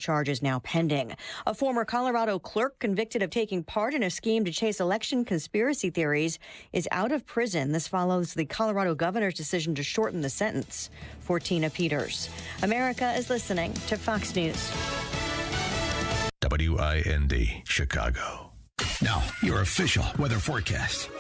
Charges now pending. A former Colorado clerk convicted of taking part in a scheme to chase election conspiracy theories is out of prison. This follows the Colorado governor's decision to shorten the sentence. For Tina Peters, America is listening to Fox News. WIND, Chicago. Now, your official weather forecast.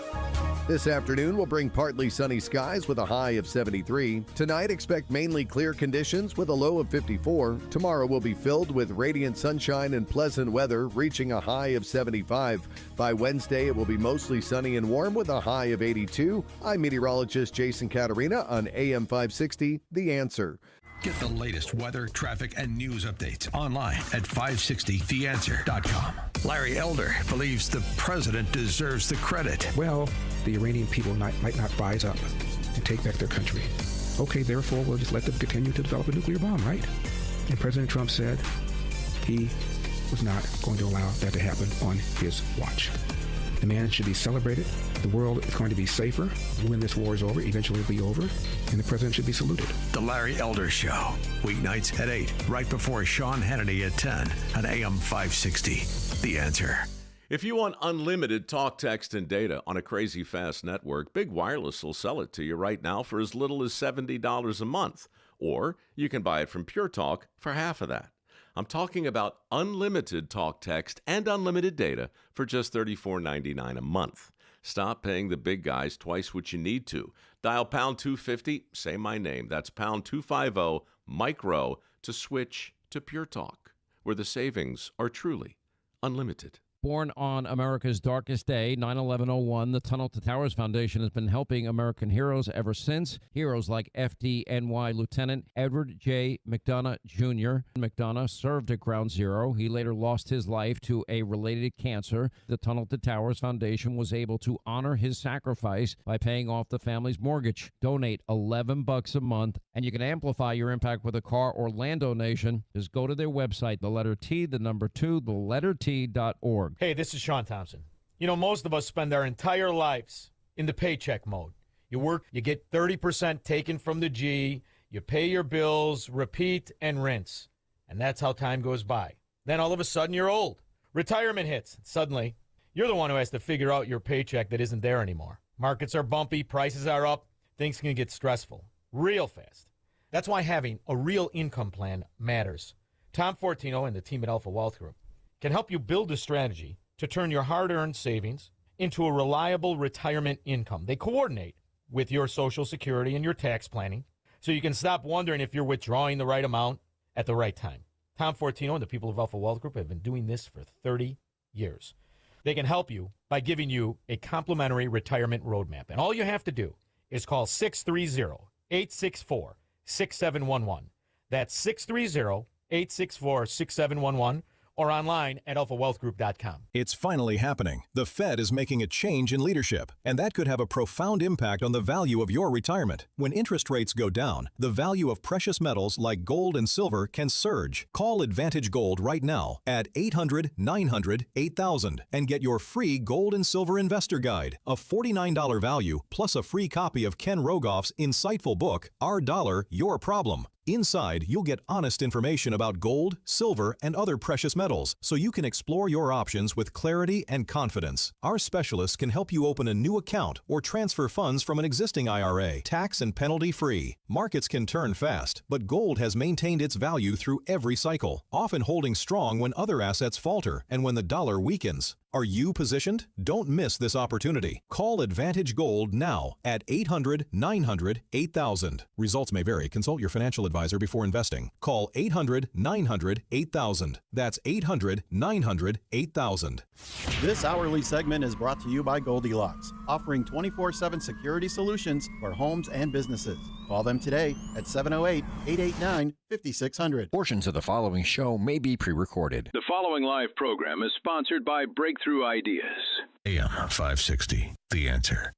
This afternoon will bring partly sunny skies with a high of 73. Tonight, expect mainly clear conditions with a low of 54. Tomorrow will be filled with radiant sunshine and pleasant weather, reaching a high of 75. By Wednesday, it will be mostly sunny and warm with a high of 82. I'm meteorologist Jason Caterina on AM 560, The Answer. Get the latest weather, traffic, and news updates online at 560theanswer.com. Larry Elder believes the president deserves the credit. Well, the Iranian people might not rise up and take back their country. Okay, therefore, we'll just let them continue to develop a nuclear bomb, right? And President Trump said he was not going to allow that to happen on his watch. The man should be celebrated. The world is going to be safer when this war is over. Eventually it'll be over, and the president should be saluted. The Larry Elder Show, weeknights at 8, right before Sean Hannity at 10 on AM 560. The Answer. If you want unlimited talk, text, and data on a crazy fast network, Big Wireless will sell it to you right now for as little as $70 a month. Or you can buy it from Pure Talk for half of that. I'm talking about unlimited talk, text, and unlimited data for just $34.99 a month. Stop paying the big guys twice what you need to. Dial pound 250, say my name. That's pound 250, micro, to switch to Pure Talk, where the savings are truly unlimited. Born on America's darkest day, 9/11/01, the Tunnel to Towers Foundation has been helping American heroes ever since. Heroes like FDNY Lieutenant Edward J. McDonough Jr. McDonough served at Ground Zero. He later lost his life to a related cancer. The Tunnel to Towers Foundation was able to honor his sacrifice by paying off the family's mortgage. Donate $11 a month, and you can amplify your impact with a car or land donation. Just go to their website, the letter T, the number 2, the letter T.org. Hey, this is Sean Thompson. You know, most of us spend our entire lives in the paycheck mode. You work, you get 30% taken from the G, you pay your bills, repeat and rinse. And that's how time goes by. Then all of a sudden you're old. Retirement hits. Suddenly, you're the one who has to figure out your paycheck that isn't there anymore. Markets are bumpy, prices are up, things can get stressful real fast. That's why having a real income plan matters. Tom Fortino and the team at Alpha Wealth Group can help you build a strategy to turn your hard-earned savings into a reliable retirement income. They coordinate with your Social Security and your tax planning, so you can stop wondering if you're withdrawing the right amount at the right time. Tom Fortino and the people of Alpha Wealth Group have been doing this for 30 years. They can help you by giving you a complimentary retirement roadmap. And all you have to do is call 630-864-6711. That's 630-864-6711. Or online at alphawealthgroup.com. It's finally happening. The Fed is making a change in leadership, and that could have a profound impact on the value of your retirement. When interest rates go down, the value of precious metals like gold and silver can surge. Call Advantage Gold right now at 800-900-8000 and get your free Gold and Silver Investor Guide, a $49 value, plus a free copy of Ken Rogoff's insightful book, Our Dollar, Your Problem. Inside, you'll get honest information about gold, silver, and other precious metals, so you can explore your options with clarity and confidence. Our specialists can help you open a new account or transfer funds from an existing IRA, tax and penalty-free. Markets can turn fast, but gold has maintained its value through every cycle, often holding strong when other assets falter and when the dollar weakens. Are you positioned? Don't miss this opportunity. Call Advantage Gold now at 800-900-8000. Results may vary. Consult your financial advisor before investing. Call 800-900-8000. That's 800-900-8000. This hourly segment is brought to you by Goldilocks, offering 24/7 security solutions for homes and businesses. Call them today at 708-889-5600. Portions of the following show may be pre-recorded. The following live program is sponsored by Breakthrough Ideas. AM 560, The Answer.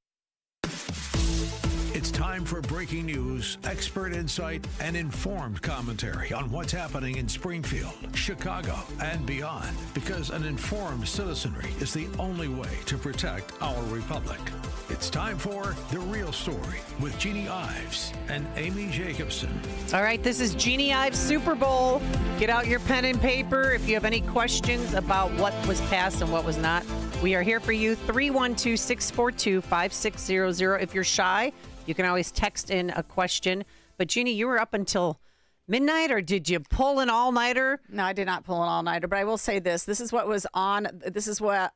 It's time for breaking news, expert insight, and informed commentary on what's happening in Springfield, Chicago, and beyond. Because an informed citizenry is the only way to protect our republic. It's time for The Real Story with Jeanne Ives and Amy Jacobson. All right, this is Jeanne Ives Super Bowl. Get out your pen and paper if you have any questions about what was passed and what was not. We are here for you, 312-642-5600. If you're shy, you can always text in a question. But Jeanne, you were up until midnight, or did you pull an all-nighter? No, I did not pull an all-nighter, but I will say this. This is what was on. This is what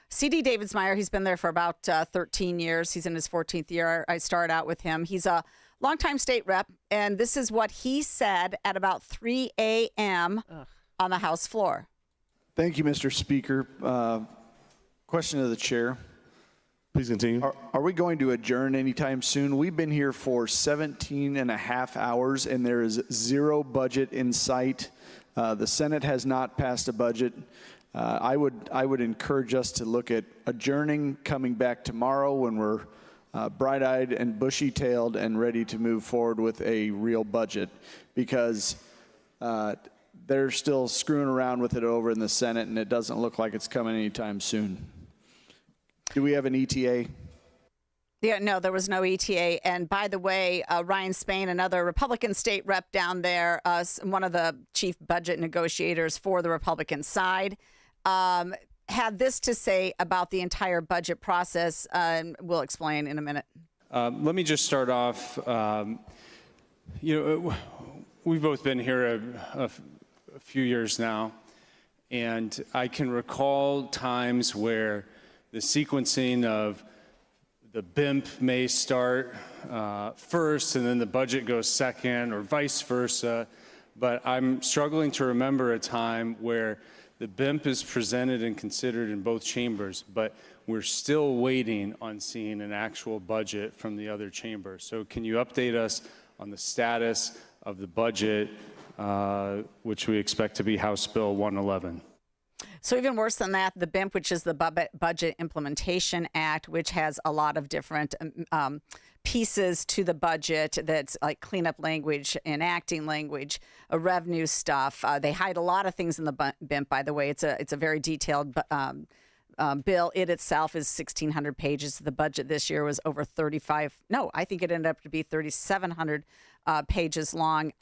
C.D. Davidsmeyer, he's been there for about 13 years. He's in his 14th year. I started out with him. He's a longtime state rep, and this is what he said at about 3 a.m. on the House floor. Thank you, Mr. Speaker. Question to the chair. Please continue. Are we going to adjourn anytime soon? We've been here for 17 and a half hours, and there is zero budget in sight. The Senate has not passed a budget. I would encourage us to look at adjourning, coming back tomorrow when we're bright-eyed and bushy-tailed and ready to move forward with a real budget, because they're still screwing around with it over in the Senate, and it doesn't look like it's coming anytime soon. Do we have an ETA? Yeah, no, there was no ETA. And by the way, Ryan Spain, another Republican state rep down there, one of the chief budget negotiators for the Republican side, had this to say about the entire budget process. We'll explain in a minute. Let me just start off. We've both been here a few years now, and I can recall times where the sequencing of the BIMP may start first and then the budget goes second, or vice versa. But I'm struggling to remember a time where the BIMP is presented and considered in both chambers, but we're still waiting on seeing an actual budget from the other chamber. So can you update us on the status of the budget, which we expect to be House Bill 111? So even worse than that, the BIMP, which is the Budget Implementation Act, which has a lot of different pieces to the budget, that's like cleanup language, enacting language, revenue stuff. They hide a lot of things in the BIMP, by the way. It's a very detailed bill. It itself is 1,600 pages. The budget this year was over 35. No, I think it ended up to be 3,700 pages long.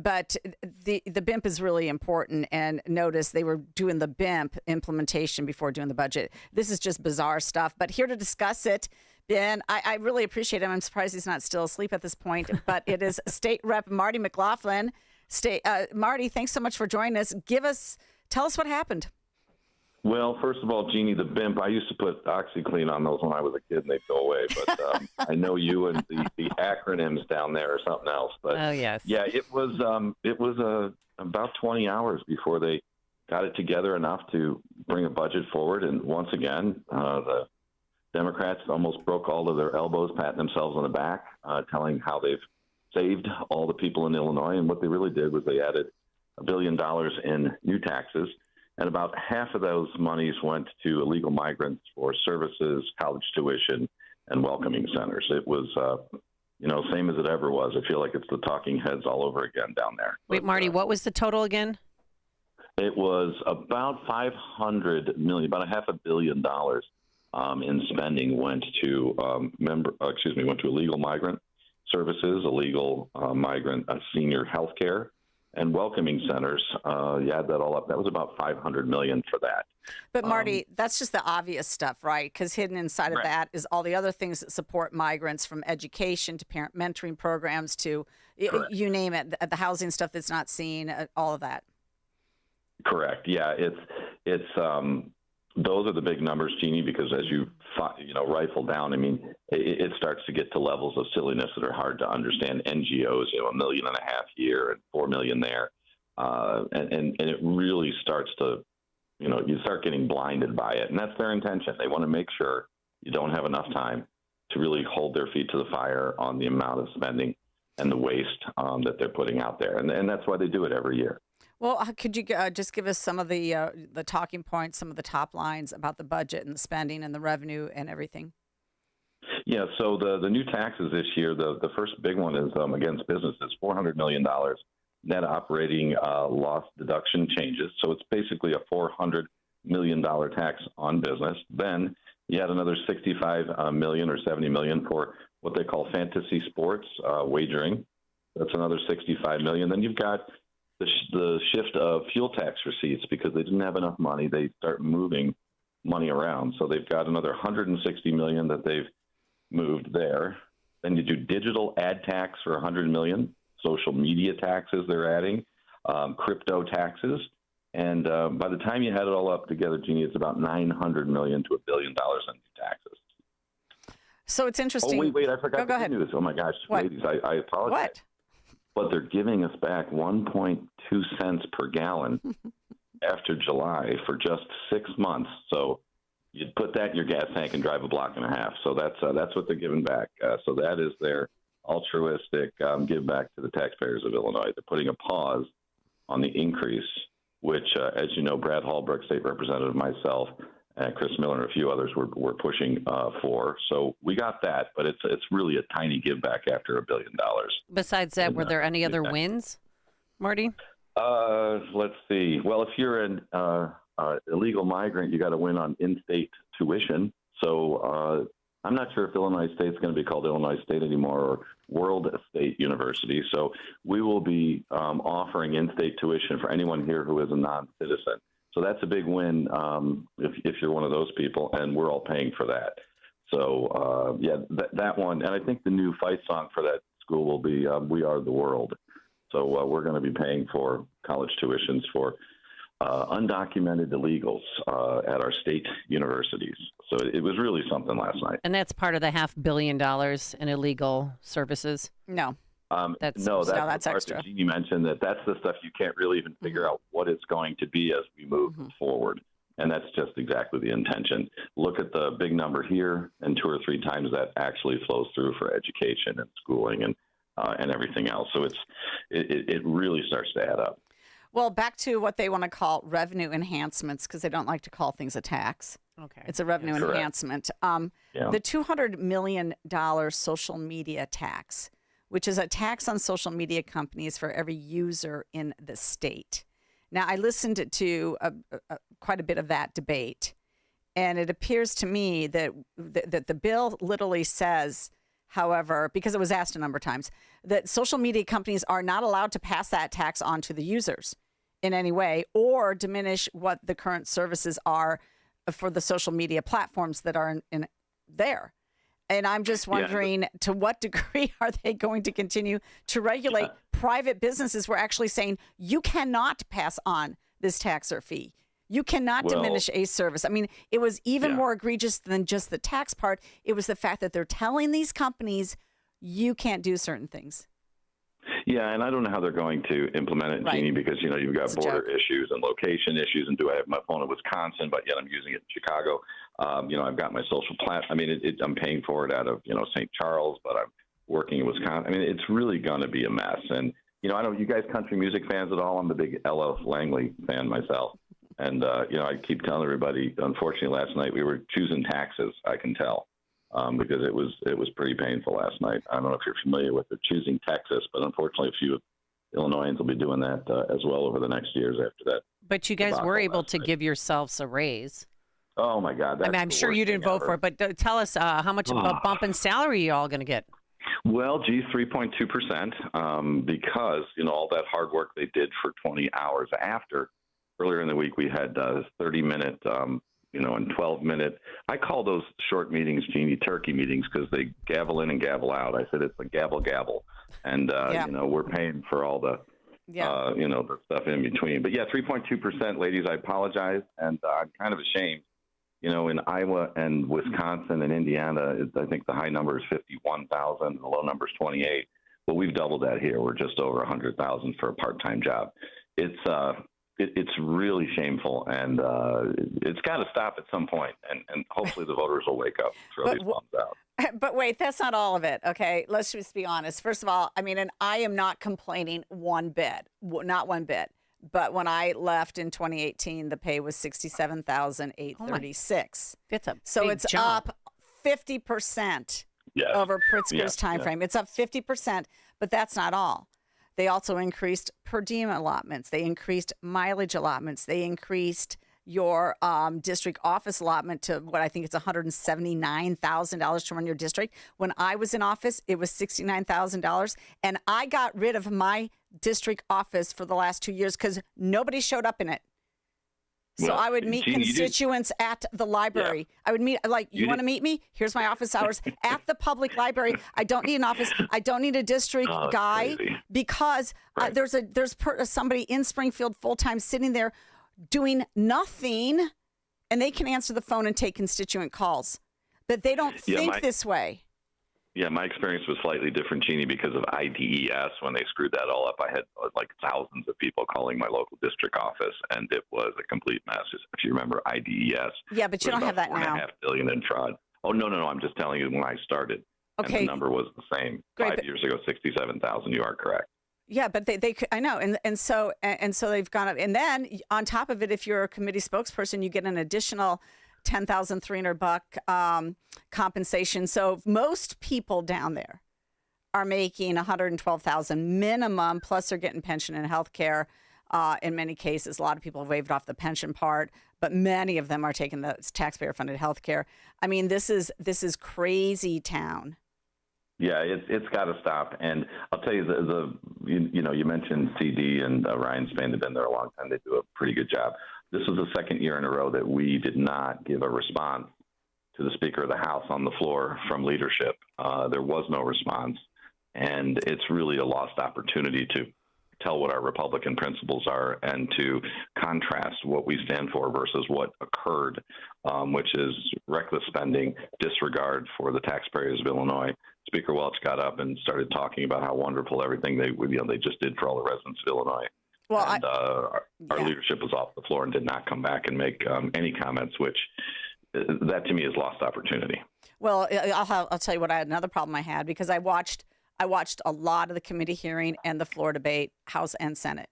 But the BIMP is really important, and notice they were doing the BIMP implementation before doing the budget. This is just bizarre stuff, but here to discuss it, Ben, I really appreciate him. I'm surprised he's not still asleep at this point, but it is State Rep Marty McLaughlin. Marty, thanks so much for joining us. Tell us what happened. Well, first of all, Jeanne, the BIMP, I used to put OxyClean on those when I was a kid, and they'd go away. But I know you and the acronyms down there are something else. But oh, yes. Yeah, it was about 20 hours before they got it together enough to bring a budget forward. And once again, the Democrats almost broke all of their elbows, patting themselves on the back, telling how they've saved all the people in Illinois. And what they really did was they added $1 billion in new taxes. And about half of those monies went to illegal migrants for services, college tuition, and welcoming centers. It was, same as it ever was. I feel like it's the talking heads all over again down there. Wait, Marty, what was the total again? It was about $500 million, about $500 million in spending went to illegal migrant services, illegal migrant senior health care, and welcoming centers. You add that all up, that was about $500 million for that. But Marty, that's just the obvious stuff, right? Because hidden inside of that is all the other things that support migrants, from education to parent mentoring programs to you name it, the housing stuff that's not seen, all of that. Correct. Yeah, it's those are the big numbers, Jeanne, because as you rifle down, I mean, it starts to get to levels of silliness that are hard to understand. NGOs, $1.5 million here and $4 million there, and it really starts to, you start getting blinded by it, and that's their intention. They want to make sure you don't have enough time to really hold their feet to the fire on the amount of spending and the waste that they're putting out there, and that's why they do it every year. Well, could you just give us some of the talking points, some of the top lines about the budget and the spending and the revenue and everything? Yeah, so the new taxes this year, the first big one is against businesses, $400 million net operating loss deduction changes. So it's basically a $400 million tax on business. Then you had another $65 million or $70 million for what they call fantasy sports wagering. That's another $65 million. Then you've got the shift of fuel tax receipts because they didn't have enough money. They start moving money around. So they've got another $160 million that they've moved there. Then you do digital ad tax for $100 million, social media taxes they're adding, crypto taxes. And by the time you add it all up together, Jeannie, it's about $900 million to $1 billion in new taxes. So it's interesting. Oh, wait, I forgot Go the ahead. good news. Oh, my gosh, What? ladies, I apologize. What? But they're giving us back 1.2 cents per gallon after July for just 6 months. So you'd put that in your gas tank and drive a block and a half. So that's what they're giving back. So that is their altruistic give back to the taxpayers of Illinois. They're putting a pause on the increase, which, as you know, Brad Hallbrook, State Representative, myself, and Chris Miller and a few others were pushing for. So we got that, but it's really a tiny give back after $1 billion. Besides that, were there any other wins, Marty? Let's see. Well, if you're an illegal migrant, you got to win on in-state tuition. So I'm not sure if Illinois State's going to be called Illinois State anymore or World State University. So we will be offering in-state tuition for anyone here who is a non-citizen. So that's a big win if you're one of those people, and we're all paying for that. So, that one. And I think the new fight song for that school will be We Are the World. So we're going to be paying for college tuitions for undocumented illegals at our state universities. So it was really something last night. And that's part of the $500 million in illegal services? No. That's that's the part extra. that Jeannie mentioned, that's the stuff you can't really even figure out what it's going to be as we move forward. And that's just exactly the intention. Look at the big number here, and 2 or 3 times that actually flows through for education and schooling and everything else. So it really starts to add up. Well, back to what they want to call revenue enhancements, because they don't like to call things a tax. Okay. It's a revenue Correct. enhancement. The $200 million social media tax, which is a tax on social media companies for every user in the state. Now, I listened to quite a bit of that debate, and it appears to me that the bill literally says, however, because it was asked a number of times, that social media companies are not allowed to pass that tax on to the users in any way or diminish what the current services are for the social media platforms that are in there. And I'm just wondering, to what degree are they going to continue to regulate private businesses? We're actually saying you cannot pass on this tax or fee. You cannot diminish a service. I mean, it was even more egregious than just the tax part. It was the fact that they're telling these companies you can't do certain things. Yeah, and I don't know how they're going to implement it, Jeannie, because, you've got border issues and location issues, and do I have my phone in Wisconsin, but yet I'm using it in Chicago. I've got my social platform. I mean, I'm paying for it out of, St. Charles, but I'm working in Wisconsin. I mean, it's really going to be a mess. And, I don't know, you guys country music fans at all? I'm a big Ella Langley fan myself. And, I keep telling everybody, unfortunately, last night we were choosing taxes, I can tell. Because it was pretty painful last night. I don't know if you're familiar with the choosing Texas, but unfortunately a few Illinoisans will be doing that as well over the next years after that. But you guys were able to give yourselves a raise. Oh, my God. I'm sure you didn't vote for it, but tell us how much of a bump in salary you all going to get. Well, 3.2%, because, all that hard work they did for 20 hours after. Earlier in the week, we had 30-minute and 12-minute. I call those short meetings, Jeannie, turkey meetings, because they gavel in and gavel out. I said it's a gavel. And, we're paying for all the, the stuff in between. But, 3.2%, ladies, I apologize. And I'm kind of ashamed. In Iowa and Wisconsin and Indiana, I think the high number is 51,000 and the low number is 28. Well, we've doubled that here. We're just over 100,000 for a part-time job. It's really shameful, and it's got to stop at some point, and hopefully the voters will wake up, throw these bombs out. But wait, that's not all of it, okay? Let's just be honest. First of all, and I am not complaining one bit, not one bit. But when I left in 2018, the pay was $67,836. That's a so big it's jump. up 50% over Pritzker's Yes, time yes. frame. It's up 50%, but that's not all. They also increased per diem allotments. They increased mileage allotments. They increased your district office allotment to what I think it's $179,000 to run your district. When I was in office, it was $69,000. And I got rid of my district office for the last 2 years because nobody showed up in it. So Well, I would meet Jeanne, constituents at the library. I would meet, like, you want to meet me? Here's my office hours at the public library. I don't need an office. I don't need a district guy crazy. because there's somebody in Springfield full-time sitting there doing nothing, and they can answer the phone and take constituent calls. But they don't think this way. Yeah, my experience was slightly different, Jeannie, because of IDES. When they screwed that all up, I had like thousands of people calling my local district office, and it was a complete mess. If you remember IDES. Yeah, but you don't have that now. $4.5 billion in fraud. Oh, no. I'm just telling you when I started. Okay. And the number was the same. Great, 5 years ago, 67,000. You are correct. Yeah, but they I know, and so they've gone up, and then on top of it, if you're a committee spokesperson, you get an additional $10,300 compensation. So most people down there are making $112,000 minimum, plus they're getting pension and health care. In many cases, a lot of people have waived off the pension part, but many of them are taking the taxpayer-funded health care. I mean, this is crazy town. Yeah, it's got to stop. And I'll tell you, you mentioned CD and Ryan Spain. They've been there a long time. They do a pretty good job. This was the second year in a row that we did not give a response to the Speaker of the House on the floor from leadership. There was no response. And it's really a lost opportunity to tell what our Republican principles are and to contrast what we stand for versus what occurred, which is reckless spending, disregard for the taxpayers of Illinois. Speaker Welch got up and started talking about how wonderful everything they just did for all the residents of Illinois. Well, and our leadership was off the floor and did not come back and make any comments, which that to me is lost opportunity. Well, I'll tell you what. Another problem I had because I watched a lot of the committee hearing and the floor debate, House and Senate,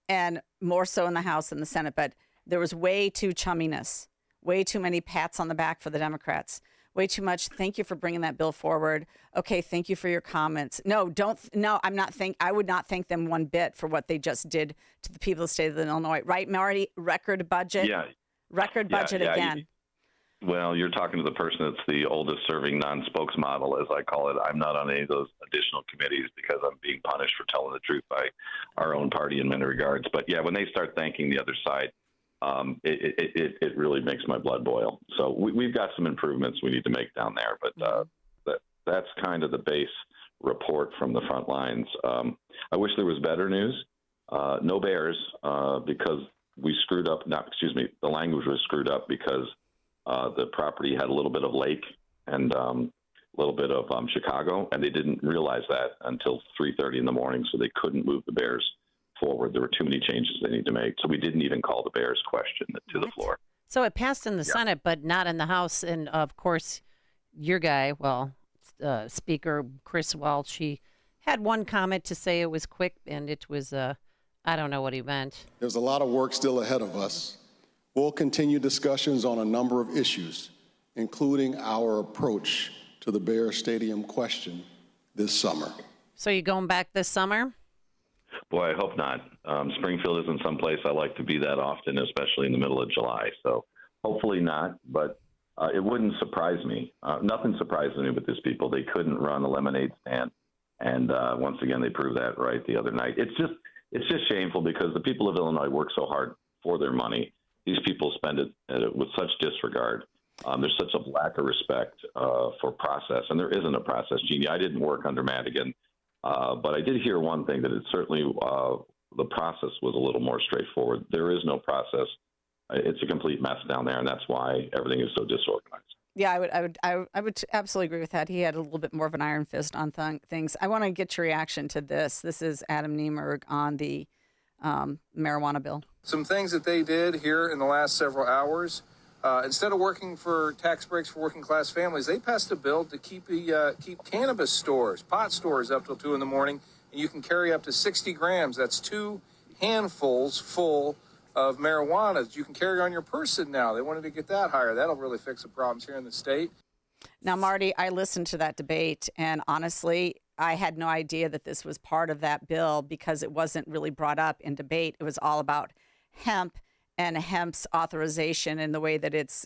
and more so in the House than the Senate. But there was way too chumminess, way too many pats on the back for the Democrats, way too much. Thank you for bringing that bill forward. Okay, thank you for your comments. I would not thank them one bit for what they just did to the people of the state of Illinois. Right, Marty? Record budget. Yeah. Record budget again. Well, you're talking to the person that's the oldest serving non-spokesmodel, as I call it. I'm not on any of those additional committees because I'm being punished for telling the truth by our own party in many regards. But yeah, when they start thanking the other side, it really makes my blood boil. So we've got some improvements we need to make down there, but that's kind of the base report from the front lines. I wish there was better news. No bears because we screwed up. The language was screwed up because the property had a little bit of lake and a little bit of Chicago, and they didn't realize that until 3:30 in the morning, so they couldn't move the Bears forward. There were too many changes they need to make, so we didn't even call the Bears question to the floor. So it passed in the Senate, but not in the House. And, of course, your guy, Speaker Chris Welch, he had one comment to say it was quick, and it was, I don't know what he meant. There's a lot of work still ahead of us. We'll continue discussions on a number of issues, including our approach to the Bear Stadium question this summer. So you going back this summer? Boy, I hope not. Springfield isn't someplace I like to be that often, especially in the middle of July. So hopefully not, but it wouldn't surprise me. Nothing surprises me with these people. They couldn't run a lemonade stand. And once again, they proved that right the other night. It's just shameful because the people of Illinois work so hard for their money. These people spend it with such disregard. There's such a lack of respect for process, and there isn't a process. Jeannie, I didn't work under Madigan, but I did hear one thing, that it certainly the process was a little more straightforward. There is no process. It's a complete mess down there, and that's why everything is so disorganized. Yeah, I would absolutely agree with that. He had a little bit more of an iron fist on things. I want to get your reaction to this. This is Adam Niemerg on the marijuana bill. Some things that they did here in the last several hours, instead of working for tax breaks for working class families, they passed a bill to keep cannabis stores, pot stores up till 2 in the morning, and you can carry up to 60 grams. That's 2 handfuls full of marijuana that you can carry on your person now. They wanted to get that higher. That'll really fix the problems here in the state. Now, Marty, I listened to that debate, and honestly, I had no idea that this was part of that bill because it wasn't really brought up in debate. It was all about hemp and hemp's authorization and the way that it's,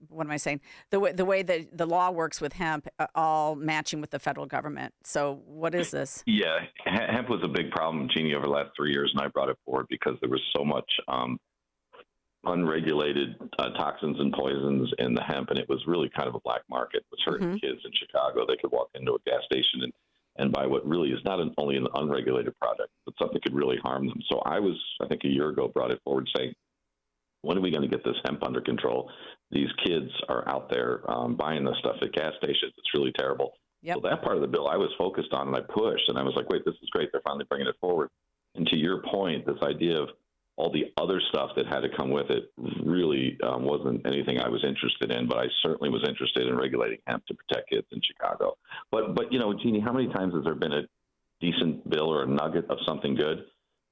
what am I saying? The way that the law works with hemp, all matching with the federal government. So what is this? Yeah, hemp was a big problem, Jeannie, over the last 3 years, and I brought it forward because there was so much unregulated toxins and poisons in the hemp, and it was really kind of a black market. It was hurting kids in Chicago. They could walk into a gas station and buy what really is not only an unregulated product, but something that could really harm them. So I think a year ago, brought it forward saying, when are we going to get this hemp under control? These kids are out there buying this stuff at gas stations. It's really terrible. Yep. So that part of the bill I was focused on, and I pushed, and I was like, wait, this is great. They're finally bringing it forward. And to your point, this idea of all the other stuff that had to come with it really wasn't anything I was interested in, but I certainly was interested in regulating hemp to protect kids in Chicago. But Jeannie, how many times has there been a decent bill or a nugget of something good,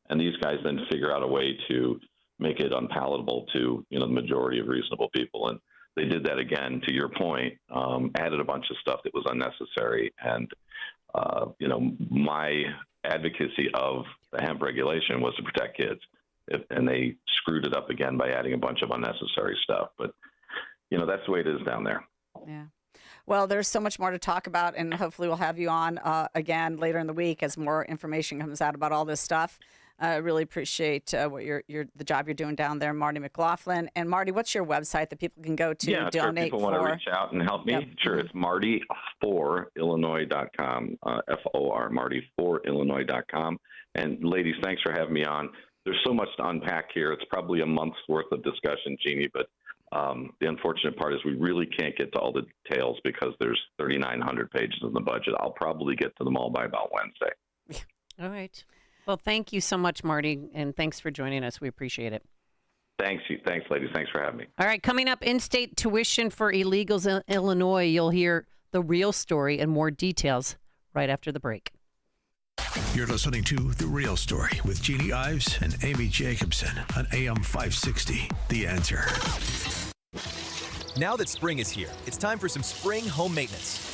and these guys then figure out a way to make it unpalatable to the majority of reasonable people? And they did that again, to your point, added a bunch of stuff that was unnecessary. And my advocacy of the hemp regulation was to protect kids. And they screwed it up again by adding a bunch of unnecessary stuff. But, that's the way it is down there. Yeah. Well, there's so much more to talk about, and hopefully we'll have you on again later in the week as more information comes out about all this stuff. I really appreciate what the job you're doing down there, Marty McLaughlin. And Marty, what's your website that people can go to donate people want to reach out and help me. Yep. Sure, it's Marty4Illinois.com, FOR, Marty4Illinois.com. And ladies, thanks for having me on. There's so much to unpack here. It's probably a month's worth of discussion, Jeannie, but the unfortunate part is we really can't get to all the details because there's 3,900 pages in the budget. I'll probably get to them all by about Wednesday. All right. Well, thank you so much, Marty, and thanks for joining us. We appreciate it. Thanks, ladies. Thanks for having me. All right, coming up, in-state tuition for illegals in Illinois. You'll hear the real story and more details right after the break. You're listening to The Real Story with Jeannie Ives and Amy Jacobson on AM 560. The Answer. Now that spring is here, it's time for some spring home maintenance.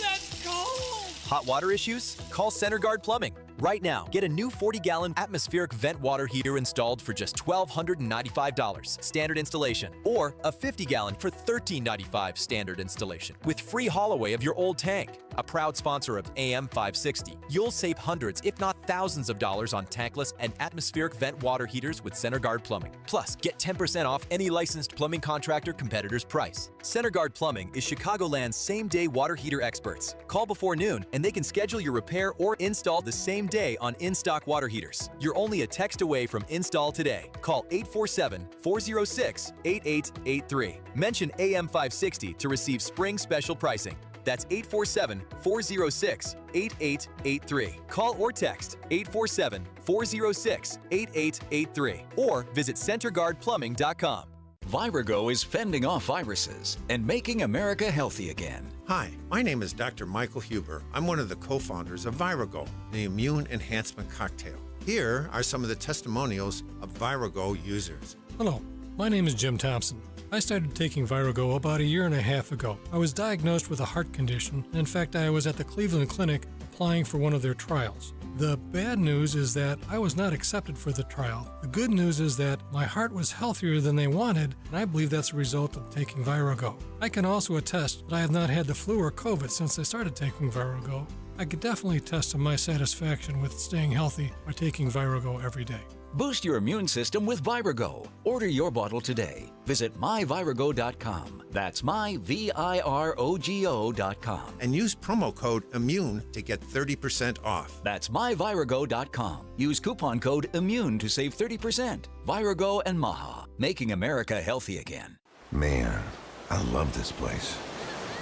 That's cold! Hot water issues? Call Center Guard Plumbing. Right now, get a new 40-gallon atmospheric vent water heater installed for just $1,295 standard installation, or a 50-gallon for $1,395 standard installation with free haul away of your old tank. A proud sponsor of AM 560, you'll save hundreds, if not thousands of dollars on tankless and atmospheric vent water heaters with Center Guard Plumbing. Plus, get 10% off any licensed plumbing contractor competitor's price. Center Guard Plumbing is Chicagoland's same-day water heater experts. Call before noon and they can schedule your repair or install the same day on in-stock water heaters. You're only a text away from install today. Call 847-406-8883. Mention AM 560 to receive spring special pricing. That's 847-406-8883. Call or text 847-406-8883 or visit centerguardplumbing.com. Virago is fending off viruses and making America healthy again. Hi, my name is Dr. Michael Huber. I'm one of the co-founders of Virago, the immune enhancement cocktail. Here are some of the testimonials of Virago users. Hello, my name is Jim Thompson. I started taking Virago about 1.5 years ago. I was diagnosed with a heart condition, and in fact, I was at the Cleveland Clinic applying for one of their trials. The bad news is that I was not accepted for the trial. The good news is that my heart was healthier than they wanted, and I believe that's a result of taking Virago. I can also attest that I have not had the flu or COVID since I started taking Virago. I could definitely attest to my satisfaction with staying healthy by taking Virago every day. Boost your immune system with Virago. Order your bottle today. Visit myvirago.com. That's myvirago.com. And use promo code IMMUNE to get 30% off. That's myvirago.com. Use coupon code IMMUNE to save 30%. Virago and Maha, making America healthy again. Man, I love this place.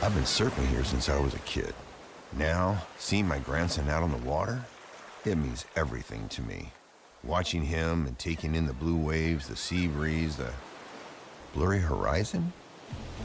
I've been surfing here since I was a kid. Now, seeing my grandson out on the water, it means everything to me. Watching him and taking in the blue waves, the sea breeze, the blurry horizon,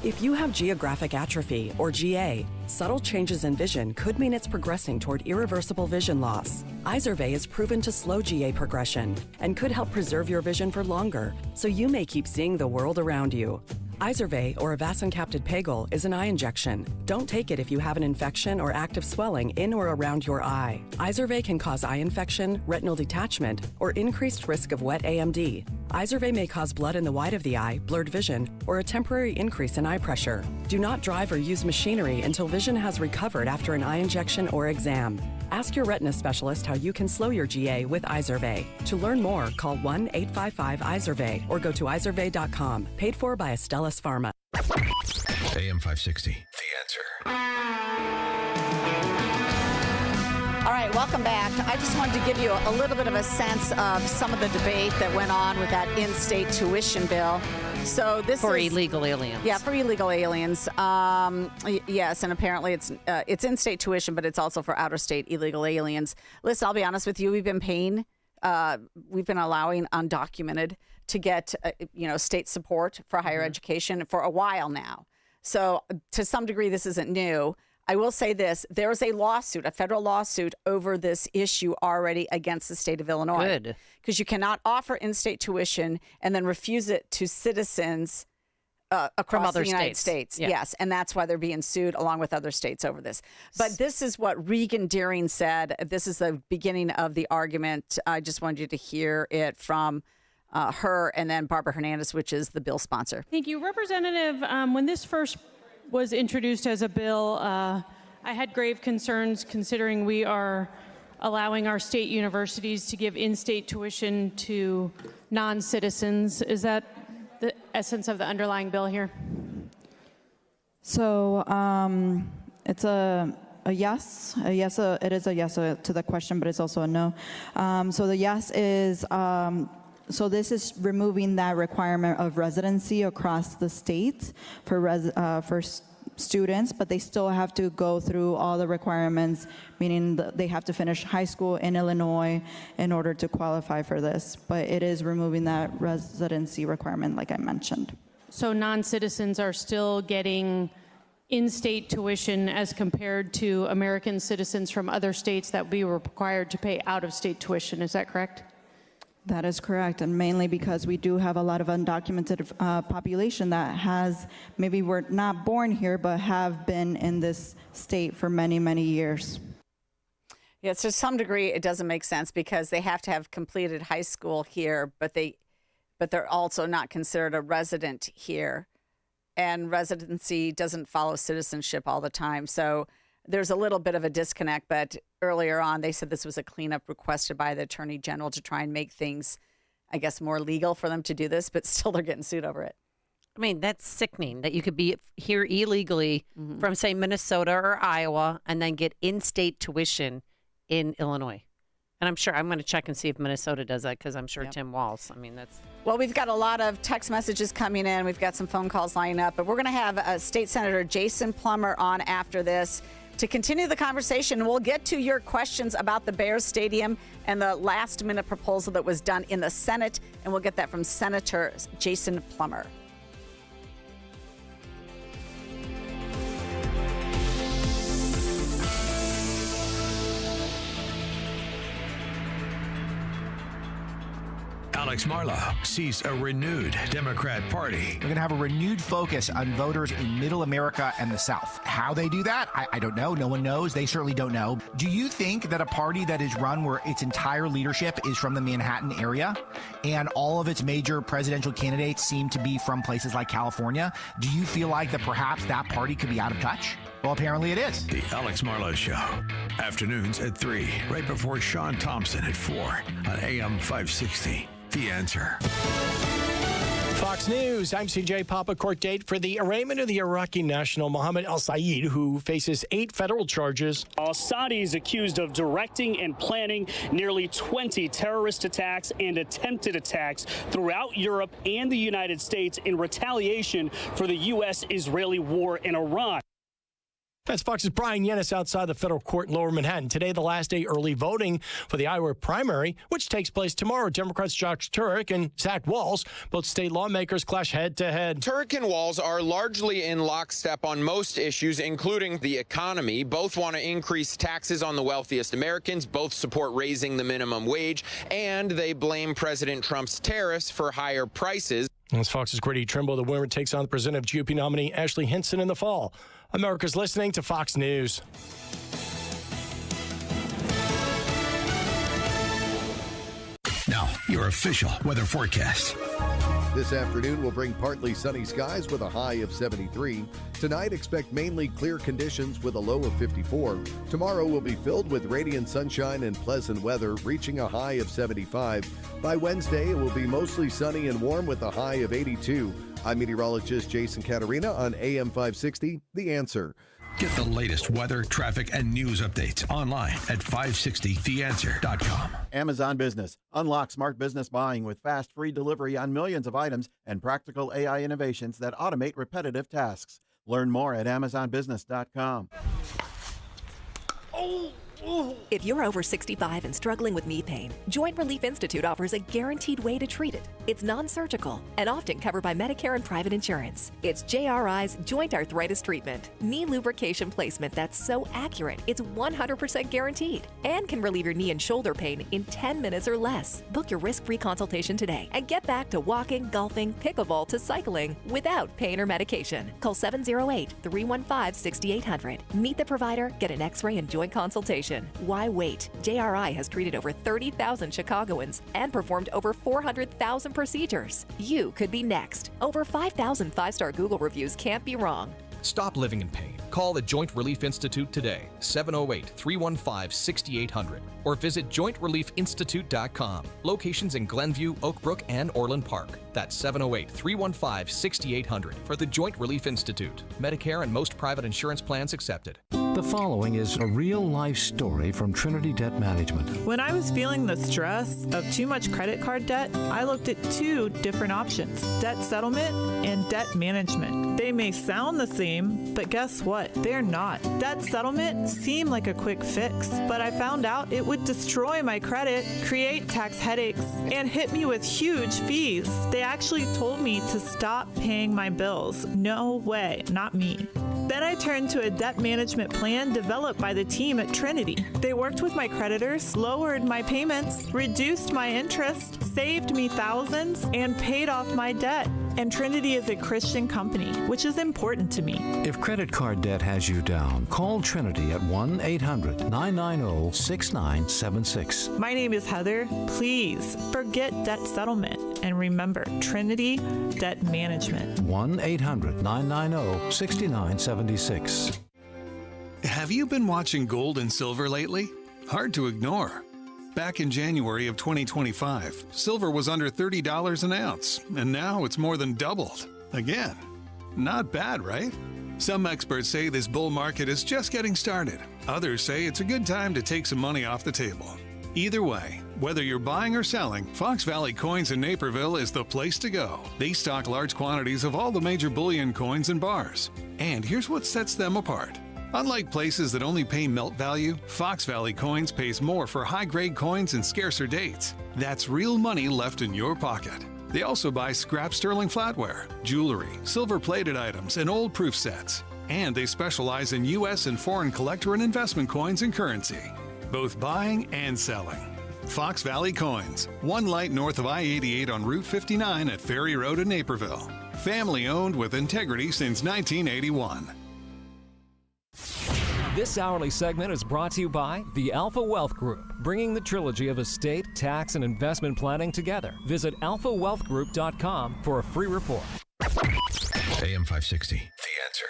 If you have geographic atrophy, or GA, subtle changes in vision could mean it's progressing toward irreversible vision loss. Izervay is proven to slow GA progression and could help preserve your vision for longer, so you may keep seeing the world around you. Izervay, or avacincaptad pegol, is an eye injection. Don't take it if you have an infection or active swelling in or around your eye. Izervay can cause eye infection, retinal detachment, or increased risk of wet AMD. Izervay may cause blood in the white of the eye, blurred vision, or a temporary increase in eye pressure. Do not drive or use machinery until vision has recovered after an eye injection or exam. Ask your retina specialist how you can slow your GA with Izervay. To learn more, call 1-855-IZERVAY or go to izervay.com. Paid for by Astellas Pharma. AM 560, The Answer. All right, welcome back. I just wanted to give you a little bit of a sense of some of the debate that went on with that in-state tuition bill. So this for is illegal aliens. Yeah, for illegal aliens. Yes, and apparently it's in-state tuition, but it's also for out-of-state illegal aliens. Listen, I'll be honest with you. We've been allowing undocumented to get state support for higher education for a while now. So to some degree, this isn't new. I will say this. There's a lawsuit, a federal lawsuit over this issue already against the state of Illinois. Good. Because you cannot offer in-state tuition and then refuse it to citizens across other the United States. Yeah. Yes, and that's why they're being sued along with other states over this. But this is what Regan Deering said. This is the beginning of the argument. I just wanted you to hear it from her and then Barbara Hernandez, which is the bill sponsor. Thank you. Representative, when this first was introduced as a bill, I had grave concerns considering we are allowing our state universities to give in-state tuition to non-citizens. Is that the essence of the underlying bill here? So it's a yes. It is a yes to the question, but it's also a no. So the yes is, so this is removing that requirement of residency across the state for students, but they still have to go through all the requirements, meaning they have to finish high school in Illinois in order to qualify for this. But it is removing that residency requirement, like I mentioned. So non-citizens are still getting in-state tuition as compared to American citizens from other states that we were required to pay out-of-state tuition. Is that correct? That is correct, and mainly because we do have a lot of undocumented population that has, maybe were not born here, but have been in this state for many, many years. Yeah, to some degree, it doesn't make sense because they have to have completed high school here, but they're also not considered a resident here, and residency doesn't follow citizenship all the time. So there's a little bit of a disconnect, but earlier on, they said this was a cleanup requested by the Attorney General to try and make things, I guess, more legal for them to do this, but still they're getting sued over it. I mean, that's sickening that you could be here illegally from, say, Minnesota or Iowa and then get in-state tuition in Illinois. And I'm sure I'm going to check and see if Minnesota does that because I'm sure Tim Walz. I mean, that's... Well, we've got a lot of text messages coming in. We've got some phone calls lining up, but we're going to have State Senator Jason Plummer on after this to continue the conversation. We'll get to your questions about the Bears Stadium and the last-minute proposal that was done in the Senate, and we'll get that from Senator Jason Plummer. Alex Marlow sees a renewed Democrat Party. We're going to have a renewed focus on voters in Middle America and the South. How they do that, I don't know. No one knows. They certainly don't know. Do you think that a party that is run where its entire leadership is from the Manhattan area and all of its major presidential candidates seem to be from places like California, do you feel like that perhaps that party could be out of touch? Well, apparently it is. The Alex Marlow Show. Afternoons at 3, right before Sean Thompson at 4 on AM 560. The Answer. Fox News, I'm CJ Papa. Court date for the arraignment of the Iraqi national Mohammed al-Sayed, who faces 8 federal charges. Al-Sadi is accused of directing and planning nearly 20 terrorist attacks and attempted attacks throughout Europe and the United States in retaliation for the U.S.-Israeli war in Iran. That's Fox's Brian Yennis outside the federal court in Lower Manhattan. Today, the last day early voting for the Iowa primary, which takes place tomorrow. Democrats Josh Turek and Zach Walz, both state lawmakers, clash head-to-head. Turek and Walz are largely in lockstep on most issues, including the economy. Both want to increase taxes on the wealthiest Americans. Both support raising the minimum wage, and they blame President Trump's tariffs for higher prices. As Fox's Grady Trimble, the winner, takes on the president of GOP nominee Ashley Hinson in the fall. America's listening to Fox News. Now, your official weather forecast. This afternoon will bring partly sunny skies with a high of 73. Tonight, expect mainly clear conditions with a low of 54. Tomorrow will be filled with radiant sunshine and pleasant weather, reaching a high of 75. By Wednesday, it will be mostly sunny and warm with a high of 82. I'm meteorologist Jason Caterina on AM 560, The Answer. Get the latest weather, traffic, and news updates online at 560theanswer.com. Amazon Business. Unlock smart business buying with fast, free delivery on millions of items and practical AI innovations that automate repetitive tasks. Learn more at amazonbusiness.com. If you're over 65 and struggling with knee pain, Joint Relief Institute offers a guaranteed way to treat it. It's non-surgical and often covered by Medicare and private insurance. It's JRI's Joint Arthritis Treatment, knee lubrication placement that's so accurate, it's 100% guaranteed and can relieve your knee and shoulder pain in 10 minutes or less. Book your risk-free consultation today and get back to walking, golfing, pickleball to cycling without pain or medication. Call 708-315-6800. Meet the provider, get an x-ray and joint consultation. Why wait? JRI has treated over 30,000 Chicagoans and performed over 400,000 procedures. You could be next. Over 5,000 five-star Google reviews can't be wrong. Stop living in pain. Call the Joint Relief Institute today, 708-315-6800, or visit jointreliefinstitute.com. Locations in Glenview, Oak Brook, and Orland Park. That's 708-315-6800 for the Joint Relief Institute. Medicare and most private insurance plans accepted. The following is a real-life story from Trinity Debt Management. When I was feeling the stress of too much credit card debt, I looked at two different options: debt settlement and debt management. They may sound the same, but guess what? They're not. Debt settlement seemed like a quick fix, but I found out it would destroy my credit, create tax headaches, and hit me with huge fees. They actually told me to stop paying my bills. No way, not me. Then I turned to a debt management plan developed by the team at Trinity. They worked with my creditors, lowered my payments, reduced my interest, saved me thousands, and paid off my debt. And Trinity is a Christian company, which is important to me. If credit card debt has you down, call Trinity at 1-800-990-6976. My name is Heather. Please forget debt settlement and remember Trinity Debt Management. 1-800-990-6976. Have you been watching gold and silver lately? Hard to ignore. Back in January of 2025, silver was under $30 an ounce, and now it's more than doubled. Again, not bad, right? Some experts say this bull market is just getting started. Others say it's a good time to take some money off the table. Either way, whether you're buying or selling, Fox Valley Coins in Naperville is the place to go. They stock large quantities of all the major bullion coins and bars. And here's what sets them apart. Unlike places that only pay melt value, Fox Valley Coins pays more for high-grade coins and scarcer dates. That's real money left in your pocket. They also buy scrap sterling flatware, jewelry, silver-plated items, and old proof sets. And they specialize in U.S. and foreign collector and investment coins and currency, both buying and selling. Fox Valley Coins, one light north of I-88 on Route 59 at Ferry Road in Naperville. Family-owned with integrity since 1981. This hourly segment is brought to you by the Alpha Wealth Group, bringing the trilogy of estate, tax, and investment planning together. Visit alphawealthgroup.com for a free report. AM 560, The Answer.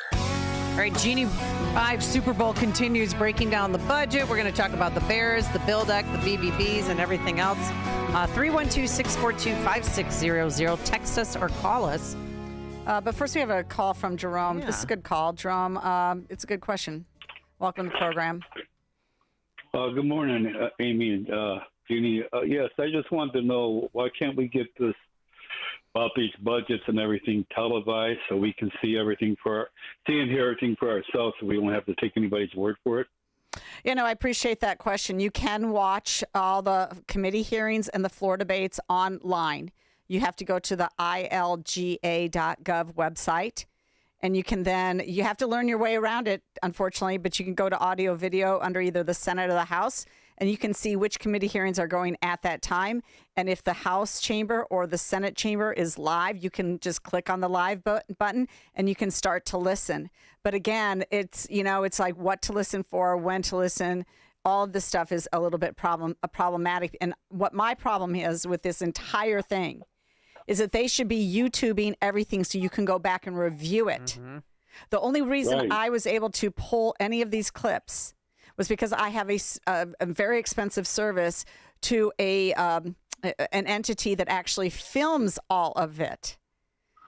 All right, Jeanne 5 Super Bowl continues breaking down the budget. We're going to talk about the Bears, the Build Act, the BBBs, and everything else. 312-642-5600. Text us or call us. But first, we have a call from Jerome. Yeah. This is a good call, Jerome. It's a good question. Welcome to the program. Good morning, Amy and Jeanne. Yes, I just wanted to know, why can't we get this about these budgets and everything televised so we can see and hear everything for ourselves so we don't have to take anybody's word for it? I appreciate that question. You can watch all the committee hearings and the floor debates online. You have to go to the ilga.gov website, and you have to learn your way around it, unfortunately, but you can go to audio video under either the Senate or the House, and you can see which committee hearings are going at that time. And if the House chamber or the Senate chamber is live, you can just click on the live button and you can start to listen. But again, it's like what to listen for, when to listen. All of this stuff is a little bit problematic. And what my problem is with this entire thing is that they should be YouTubing everything so you can go back and review it. Mm-hmm. The only reason I was able to pull any of these clips was because I have a very expensive service to an entity that actually films all of it.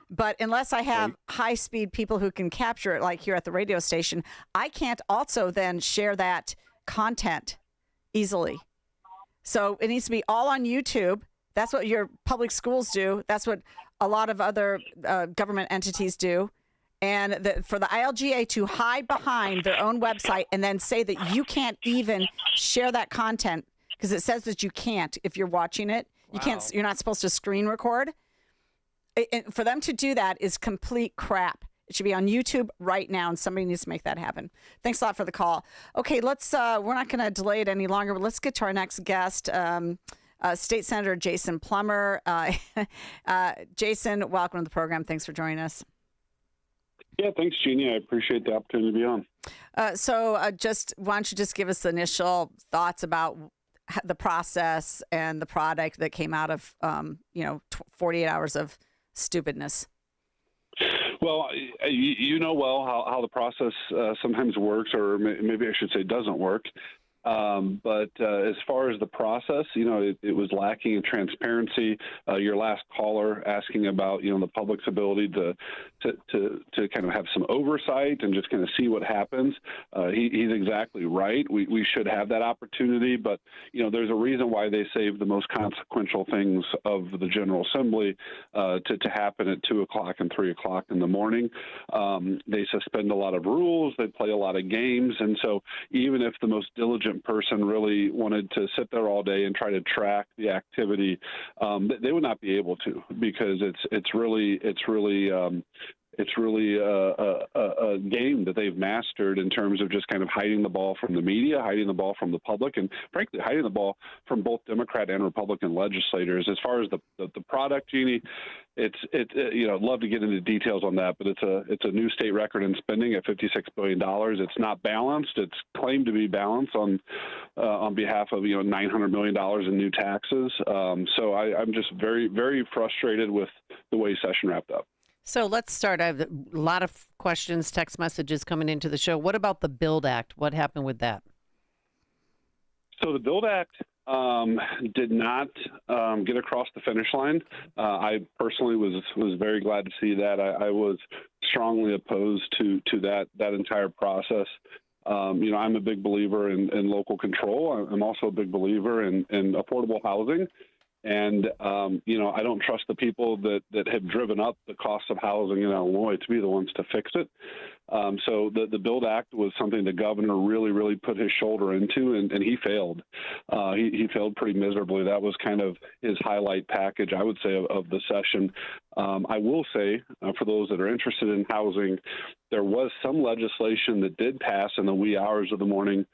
But unless I have high-speed people who can capture it, like here at the radio station, I can't also then share that content easily. So it needs to be all on YouTube. That's what your public schools do. That's what a lot of other government entities do. And for the ILGA to hide behind their own website and then say that you can't even share that content because it says that you can't if you're watching it. You can't. You're not supposed to screen record. And for them to do that is complete crap. It should be on YouTube right now, and somebody needs to make that happen. Thanks a lot for the call. Okay, let's. We're not going to delay it any longer, but let's get to our next guest. State Senator Jason Plummer. Jason, welcome to the program. Thanks for joining us. Yeah, thanks, Jeannie. I appreciate the opportunity to be on. Why don't you just give us the initial thoughts about the process and the product that came out of, 48 hours of stupidness? Well, you know well how the process sometimes works, or maybe I should say doesn't work. But as far as the process, it was lacking in transparency. Your last caller asking about, the public's ability to kind of have some oversight and just kind of see what happens. He's exactly right. We should have that opportunity, but, there's a reason why they save the most consequential things of the General Assembly to happen at 2 o'clock and 3 o'clock in the morning. They suspend a lot of rules. They play a lot of games. And so even if the most diligent person really wanted to sit there all day and try to track the activity, they would not be able to, because it's really a game that they've mastered in terms of just kind of hiding the ball from the media, hiding the ball from the public, and frankly, hiding the ball from both Democrat and Republican legislators. As far as the product, Jeannie, I'd love to get into details on that, but it's a new state record in spending at $56 billion. It's not balanced. It's claimed to be balanced on behalf of $900 million in new taxes. So I'm just very, very frustrated with the way session wrapped up. So let's start. I have a lot of questions, text messages coming into the show. What about the BUILD Act? What happened with that? So the BUILD Act did not get across the finish line. I personally was very glad to see that. I was strongly opposed to that entire process. I'm a big believer in local control. I'm also a big believer in affordable housing. And, I don't trust the people that have driven up the cost of housing in Illinois to be the ones to fix it. So the BUILD Act was something the governor really, really put his shoulder into, and he failed. He failed pretty miserably. That was kind of his highlight package, I would say, of the session. I will say, for those that are interested in housing, there was some legislation that did pass in the wee hours of the morning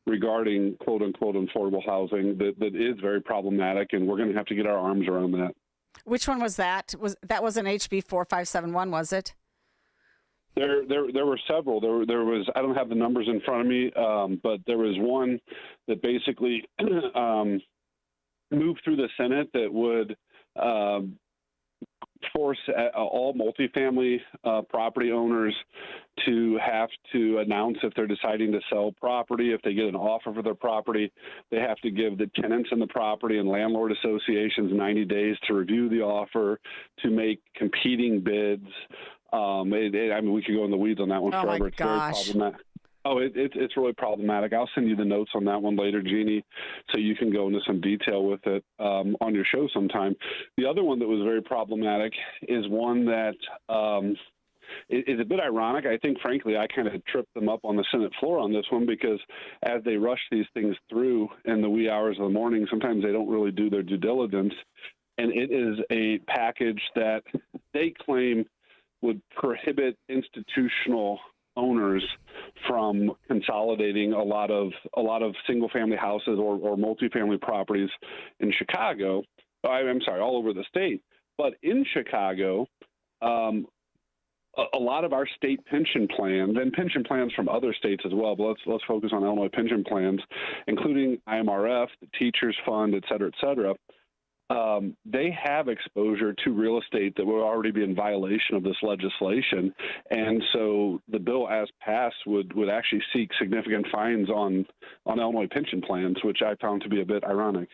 regarding quote-unquote affordable housing that is very problematic, and we're going to have to get our arms around that. Which one was that? That wasn't HB 4571, was it? There were several. There was, I don't have the numbers in front of me, but there was one that basically moved through the Senate that would force all multifamily property owners to have to announce if they're deciding to sell property. If they get an offer for their property, they have to give the tenants in the property and landlord associations 90 days to review the offer, to make competing bids. We could go in the weeds on that one forever. It's very problematic. Oh, it's really problematic. I'll send you the notes on that one later, Jeannie, so you can go into some detail with it on your show sometime. The other one that was very problematic is one that is a bit ironic. I think, frankly, I kind of tripped them up on the Senate floor on this one because as they rush these things through in the wee hours of the morning, sometimes they don't really do their due diligence. And it is a package that they claim would prohibit institutional owners from consolidating a lot of single family houses or multifamily properties in Chicago. I'm sorry, all over the state. But in Chicago, a lot of our state pension plans and pension plans from other states as well, but let's focus on Illinois pension plans, including IMRF, the Teachers Fund, et cetera, they have exposure to real estate that would already be in violation of this legislation. And so the bill as passed would actually seek significant fines on Illinois pension plans, which I found to be a bit ironic.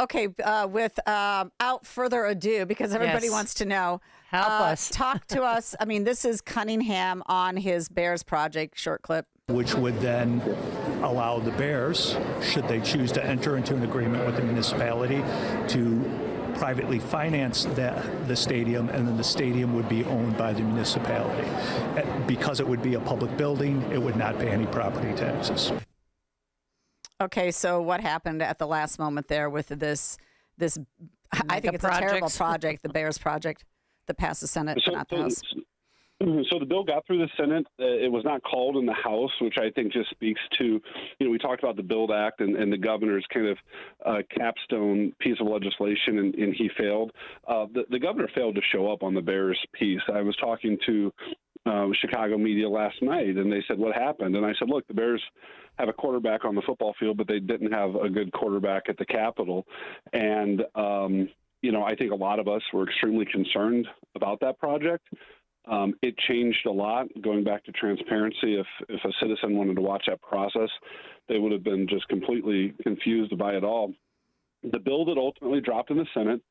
Okay, without further ado, because everybody wants to know, help us. Talk to us. I mean, this is Cunningham on his Bears project, short clip. Which would then allow the Bears, should they choose to enter into an agreement with the municipality, to privately finance the stadium, and then the stadium would be owned by the municipality. Because it would be a public building, it would not pay any property taxes. Okay, so what happened at the last moment there with this I think it's a terrible project, the Bears project, that passed the Senate, but not the House? So the bill got through the Senate. It was not called in the House, which I think just speaks to, we talked about the BUILD Act and the governor's kind of capstone piece of legislation, and he failed. The governor failed to show up on the Bears piece. I was talking to Chicago media last night, and they said, what happened? And I said, look, the Bears have a quarterback on the football field, but they didn't have a good quarterback at the Capitol. And, I think a lot of us were extremely concerned about that project. It changed a lot. Going back to transparency, if a citizen wanted to watch that process, they would have been just completely confused by it all. The bill that ultimately dropped in the Senate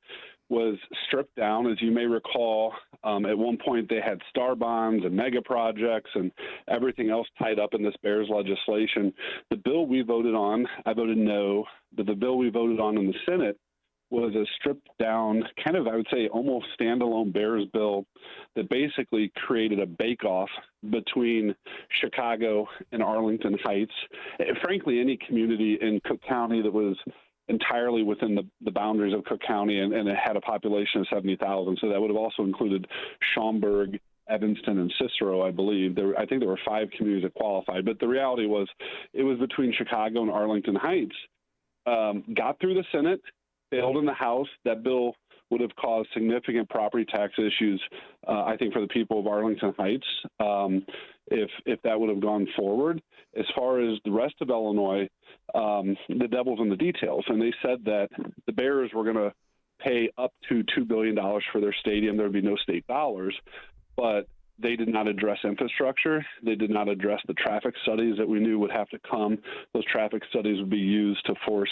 was stripped down. As you may recall, at one point they had star bonds and mega projects and everything else tied up in this Bears legislation. The bill we voted on, I voted no, but the bill we voted on in the Senate was a stripped down, kind of, I would say, almost standalone Bears bill that basically created a bake-off between Chicago and Arlington Heights. Frankly, any community in Cook County that was entirely within the boundaries of Cook County and it had a population of 70,000. So that would have also included Schaumburg, Evanston, and Cicero, I believe. I think there were 5 communities that qualified. But the reality was it was between Chicago and Arlington Heights. Got through the Senate, failed in the House. That bill would have caused significant property tax issues, I think, for the people of Arlington Heights if that would have gone forward. As far as the rest of Illinois, the devil's in the details. And they said that the Bears were going to pay up to $2 billion for their stadium. There would be no state dollars. But they did not address infrastructure. They did not address the traffic studies that we knew would have to come. Those traffic studies would be used to force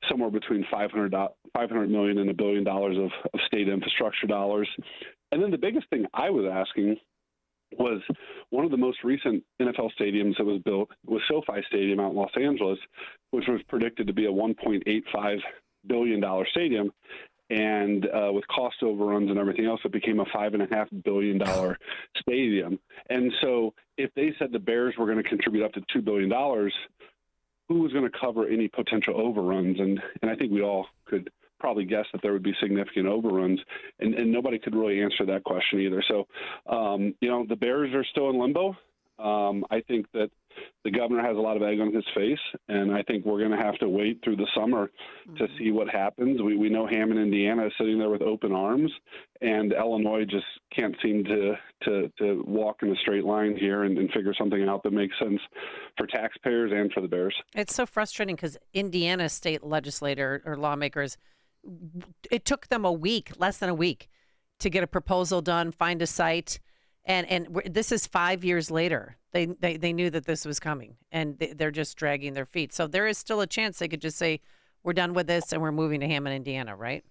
somewhere between $500 million and $1 billion of state infrastructure dollars. And then the biggest thing I was asking was one of the most recent NFL stadiums that was built was SoFi Stadium out in Los Angeles, which was predicted to be a $1.85 billion stadium. And with cost overruns and everything else, it became a $5.5 billion stadium. And so if they said the Bears were going to contribute up to $2 billion, who was going to cover any potential overruns? And I think we all could probably guess that there would be significant overruns, and nobody could really answer that question either. So, the Bears are still in limbo. I think that the governor has a lot of egg on his face, and I think we're going to have to wait through the summer to see what happens. We know Hammond, Indiana is sitting there with open arms, and Illinois just can't seem to walk in a straight line here and figure something out that makes sense for taxpayers and for the Bears. It's so frustrating because Indiana state legislator or lawmakers, it took them less than a week, to get a proposal done, find a site. And this is 5 years later. They knew that this was coming, and they're just dragging their feet. So there is still a chance they could just say, we're done with this and we're moving to Hammond, Indiana, right?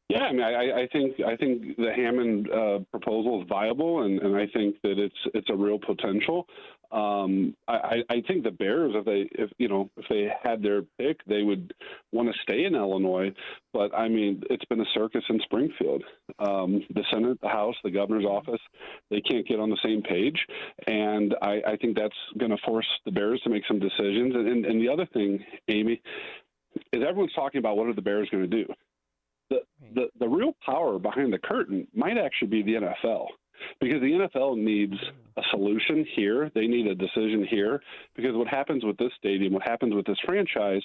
Yeah, I mean, I think the Hammond proposal is viable, and I think that it's a real potential. I think the Bears, if they had their pick, they would want to stay in Illinois. But I mean, it's been a circus in Springfield. The Senate, the House, the governor's office, they can't get on the same page, and I think that's going to force the Bears to make some decisions. And the other thing, Amy, is everyone's talking about what are the Bears going to do. The real power behind the curtain might actually be the NFL, because the NFL needs a solution here. They need a decision here, because what happens with this stadium, what happens with this franchise,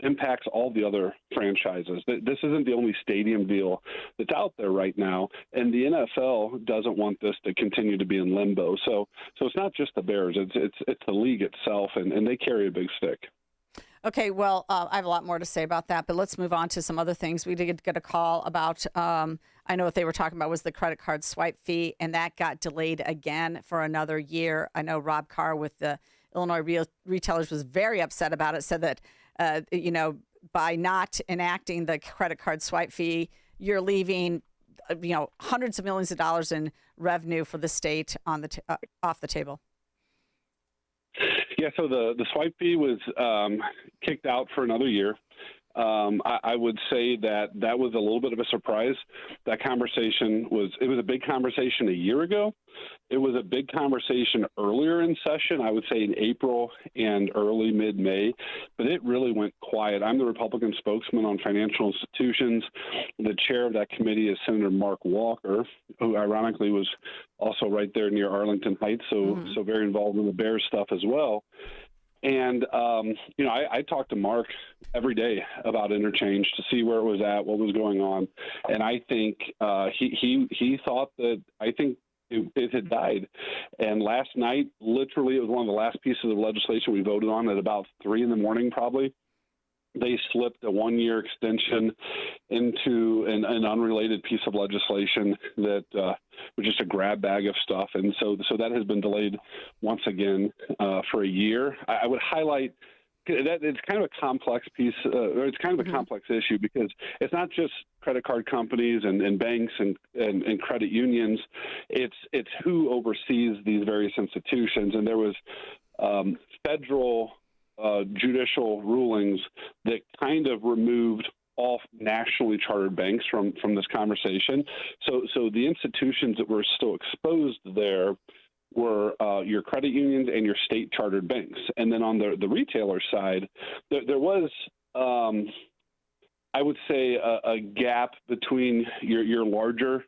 impacts all the other franchises. This isn't the only stadium deal that's out there right now, and the NFL doesn't want this to continue to be in limbo. So it's not just the Bears; it's the league itself, and they carry a big stick. Okay, well, I have a lot more to say about that, but let's move on to some other things. We did get a call about, I know what they were talking about was the credit card swipe fee, and that got delayed again for another year. I know Rob Carr with the Illinois retailers was very upset about it, said that, by not enacting the credit card swipe fee, you're leaving, hundreds of millions of dollars in revenue for the state on off the table. Yeah, so the swipe fee was kicked out for another year. I would say that was a little bit of a surprise. That conversation was a big conversation a year ago. It was a big conversation earlier in session, I would say in April and early mid-May, but it really went quiet. I'm the Republican spokesman on financial institutions. The chair of that committee is Senator Mark Walker, who ironically was also right there near Arlington Heights, so very involved in the Bears stuff as well. And, I talked to Mark every day about interchange to see where it was at, what was going on. And I think he thought that it had died. And last night, literally, it was one of the last pieces of legislation we voted on at about 3 a.m. probably. They slipped a 1-year extension into an unrelated piece of legislation that was just a grab bag of stuff. And so that has been delayed once again for a year. I would highlight that it's kind of a complex piece, or it's kind of a complex issue, because it's not just credit card companies and banks and credit unions. It's who oversees these various institutions. And there was federal judicial rulings that kind of removed all nationally chartered banks from this conversation. So the institutions that were still exposed there were your credit unions and your state chartered banks. And then on the retailer side, there was, I would say, a gap between your larger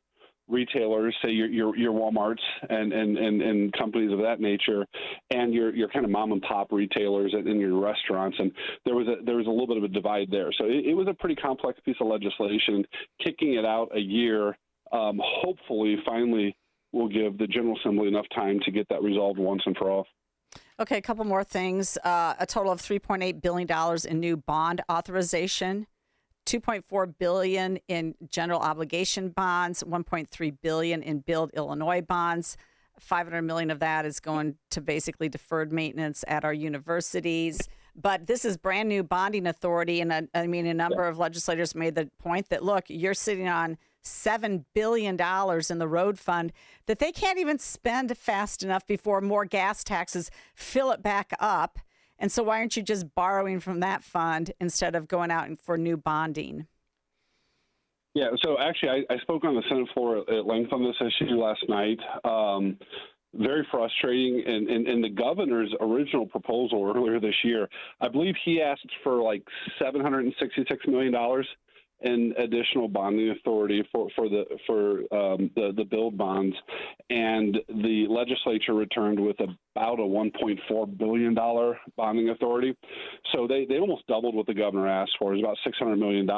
retailers, say your Walmarts and companies of that nature, and your kind of mom and pop retailers in your restaurants, and there was a little bit of a divide there. So it was a pretty complex piece of legislation. Kicking it out a year, hopefully, finally, will give the General Assembly enough time to get that resolved once and for all. Okay, a couple more things. A total of $3.8 billion in new bond authorization. $2.4 billion in general obligation bonds, $1.3 billion in Build Illinois bonds. $500 million of that is going to basically deferred maintenance at our universities. But this is brand new bonding authority, and a number of legislators made the point that, look, you're sitting on $7 billion in the road fund that they can't even spend fast enough before more gas taxes fill it back up. And so why aren't you just borrowing from that fund instead of going out for new bonding? Yeah, so actually I spoke on the Senate floor at length on this issue last night. Very frustrating. And the governor's original proposal earlier this year, I believe he asked for like $766 million in additional bonding authority for the build bonds, and the legislature returned with about a $1.4 billion bonding authority. So they almost doubled what the governor asked for. It was about $600 million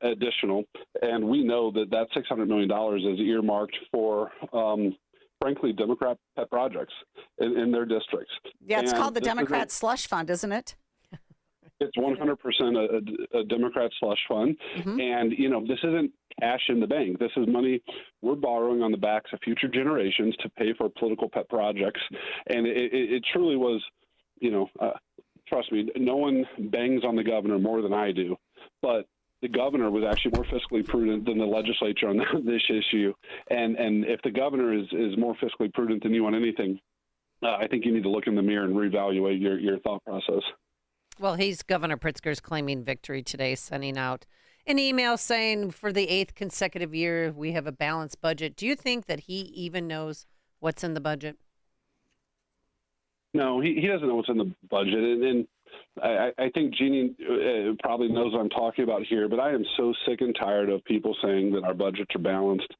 additional, and we know that $600 million is earmarked for frankly Democrat pet projects in their districts. Yeah, it's called the Democrat slush fund, isn't it? It's 100% a Democrat slush fund. Mm-hmm. And, this isn't cash in the bank. This is money we're borrowing on the backs of future generations to pay for political pet projects. And it truly was, trust me, no one bangs on the governor more than I do. But the governor was actually more fiscally prudent than the legislature on this issue. And if the governor is more fiscally prudent than you on anything, I think you need to look in the mirror and reevaluate your thought process. Well, Governor Pritzker's claiming victory today, sending out an email saying for the 8th consecutive year we have a balanced budget. Do you think that he even knows what's in the budget? No, he doesn't know what's in the budget. And I think Jeanne probably knows what I'm talking about here, but I am so sick and tired of people saying that our budgets are balanced.